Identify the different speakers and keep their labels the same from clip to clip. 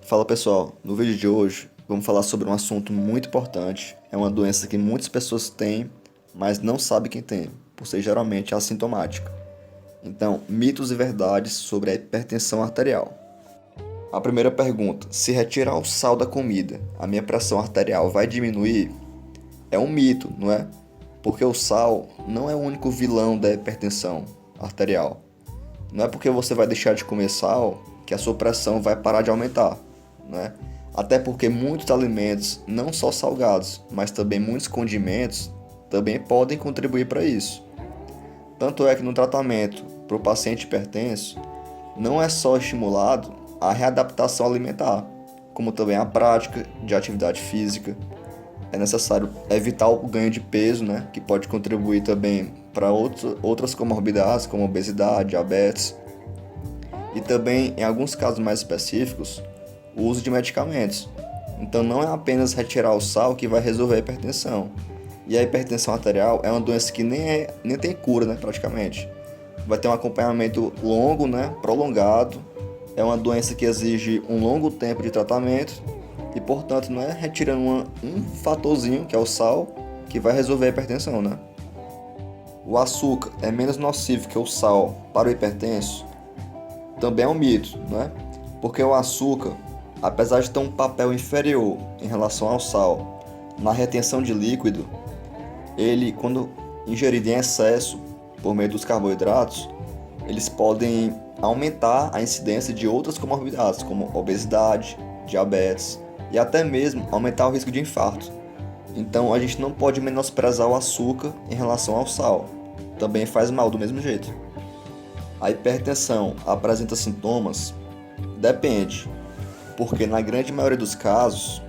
Speaker 1: Fala pessoal, no vídeo de hoje vamos falar sobre um assunto muito importante. É uma doença que muitas pessoas têm, mas não sabem quem tem, por ser geralmente assintomática. Então, mitos e verdades sobre a hipertensão arterial. A primeira pergunta: se retirar o sal da comida, a minha pressão arterial vai diminuir? É um mito, não é? Porque o sal não é o único vilão da hipertensão arterial. Não é porque você vai deixar de comer sal que a sua pressão vai parar de aumentar, né? Até porque muitos alimentos, não só salgados, mas também muitos condimentos, também podem contribuir para isso. Tanto é que no tratamento para o paciente hipertenso, não é só estimulado a readaptação alimentar, como também a prática de atividade física. É necessário evitar o ganho de peso, né, que pode contribuir também para outras comorbidades, como obesidade, diabetes. E também, em alguns casos mais específicos, o uso de medicamentos. Então não é apenas retirar o sal que vai resolver a hipertensão. E a hipertensão arterial é uma doença que nem tem cura, né, praticamente. Vai ter um acompanhamento longo, né, prolongado. É uma doença que exige um longo tempo de tratamento e, portanto, não é retirando um fatorzinho, que é o sal, que vai resolver a hipertensão, né? O açúcar é menos nocivo que o sal para o hipertenso? Também é um mito, né? Porque o açúcar, apesar de ter um papel inferior em relação ao sal na retenção de líquido, ele, quando ingerido em excesso por meio dos carboidratos, eles podem aumentar a incidência de outras comorbidades, como obesidade, diabetes e até mesmo aumentar o risco de infarto. Então a gente não pode menosprezar o açúcar em relação ao sal. Também faz mal do mesmo jeito. A hipertensão apresenta sintomas? Depende, porque na grande maioria dos casos,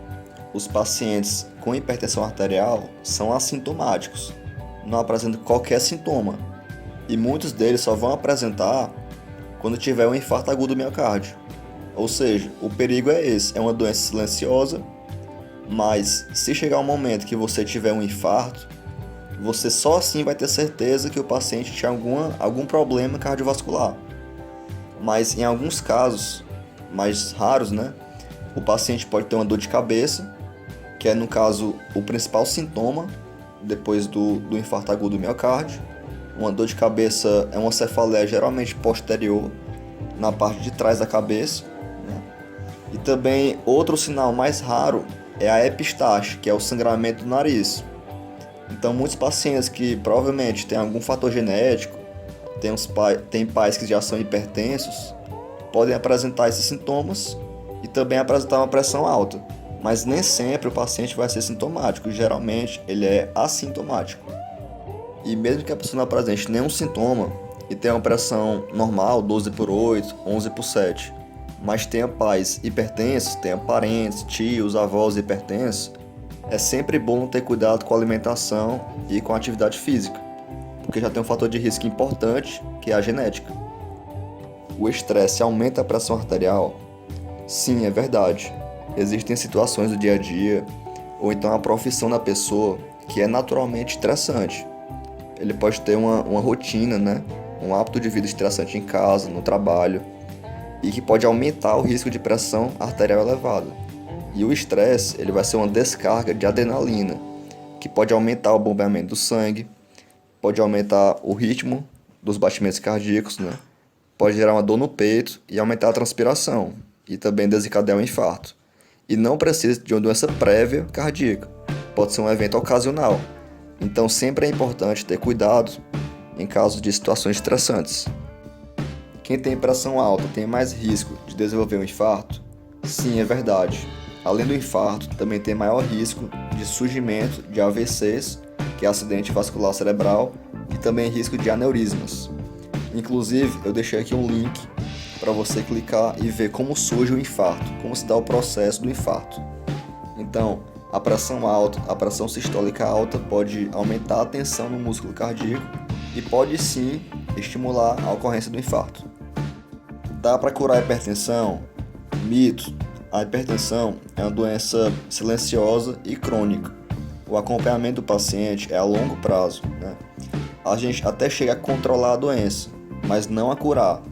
Speaker 1: os pacientes com hipertensão arterial são assintomáticos, não apresentam qualquer sintoma, e muitos deles só vão apresentar quando tiver um infarto agudo do miocárdio. Ou seja, o perigo é esse, é uma doença silenciosa, mas se chegar um momento que você tiver um infarto, você só assim vai ter certeza que o paciente tinha algum problema cardiovascular. Mas em alguns casos, mais raros, né, o paciente pode ter uma dor de cabeça, que é no caso o principal sintoma depois do infarto agudo do miocárdio. Uma dor de cabeça é uma cefaleia geralmente posterior, na parte de trás da cabeça, né? E também outro sinal mais raro é a epistaxe, que é o sangramento do nariz. Então muitos pacientes que provavelmente têm algum fator genético, têm pais que já são hipertensos, podem apresentar esses sintomas e também apresentar uma pressão alta. Mas nem sempre o paciente vai ser sintomático, geralmente ele é assintomático. E mesmo que a pessoa não apresente nenhum sintoma e tenha uma pressão normal, 12/8, 11/7, mas tenha pais hipertensos, tenha parentes, tios, avós hipertensos, é sempre bom ter cuidado com a alimentação e com a atividade física, porque já tem um fator de risco importante, que é a genética. O estresse aumenta a pressão arterial? Sim, é verdade. Existem situações do dia a dia, ou então a profissão da pessoa, que é naturalmente estressante. Ele pode ter uma rotina, né? Um hábito de vida estressante em casa, no trabalho, e que pode aumentar o risco de pressão arterial elevada. E o estresse, ele vai ser uma descarga de adrenalina, que pode aumentar o bombeamento do sangue, pode aumentar o ritmo dos batimentos cardíacos, né? Pode gerar uma dor no peito e aumentar a transpiração, e também desencadear um infarto. E não precisa de uma doença prévia cardíaca, pode ser um evento ocasional. Então sempre é importante ter cuidado em caso de situações estressantes. Quem tem pressão alta tem mais risco de desenvolver um infarto? Sim, é verdade. Além do infarto, também tem maior risco de surgimento de AVCs, que é acidente vascular cerebral, e também risco de aneurismas. Inclusive, eu deixei aqui um link para você clicar e ver como surge o infarto, como se dá o processo do infarto. Então, a pressão alta, a pressão sistólica alta pode aumentar a tensão no músculo cardíaco e pode sim estimular a ocorrência do infarto. Dá para curar a hipertensão? Mito. A hipertensão é uma doença silenciosa e crônica. O acompanhamento do paciente é a longo prazo, né? A gente até chega a controlar a doença, mas não a curar.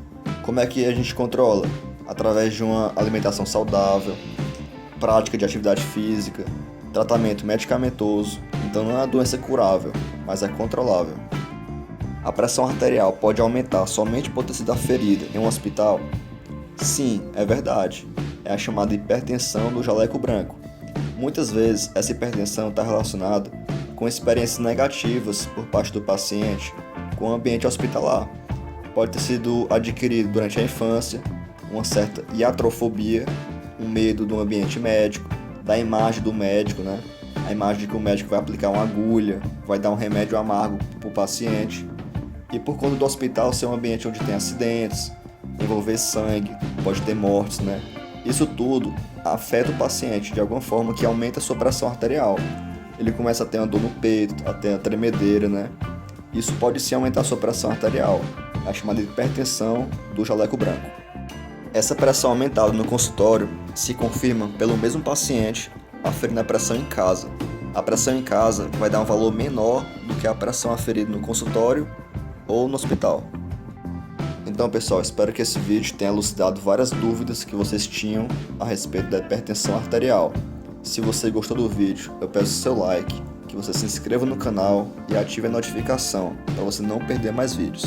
Speaker 1: Como é que a gente controla? através de uma alimentação saudável, prática de atividade física, tratamento medicamentoso. Então não é uma doença curável, mas é controlável. A pressão arterial pode aumentar somente por ter sido ferida em um hospital? Sim, é verdade. É a chamada hipertensão do jaleco branco. Muitas vezes essa hipertensão está relacionada com experiências negativas por parte do paciente com o ambiente hospitalar. Pode ter sido adquirido durante a infância, uma certa iatrofobia, um medo do ambiente médico, da imagem do médico, né? A imagem de que o médico vai aplicar uma agulha, vai dar um remédio amargo para o paciente. E por conta do hospital ser um ambiente onde tem acidentes, envolver sangue, pode ter mortes, né? Isso tudo afeta o paciente de alguma forma que aumenta a sua pressão arterial. Ele começa a ter uma dor no peito, a ter uma tremedeira, né? Isso pode sim aumentar a sua pressão arterial, a chamada hipertensão do jaleco branco. Essa pressão aumentada no consultório se confirma pelo mesmo paciente aferindo a pressão em casa. A pressão em casa vai dar um valor menor do que a pressão aferida no consultório ou no hospital. Então, pessoal, espero que esse vídeo tenha elucidado várias dúvidas que vocês tinham a respeito da hipertensão arterial. Se você gostou do vídeo, eu peço seu like, que você se inscreva no canal e ative a notificação para você não perder mais vídeos.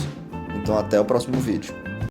Speaker 1: Então, até o próximo vídeo.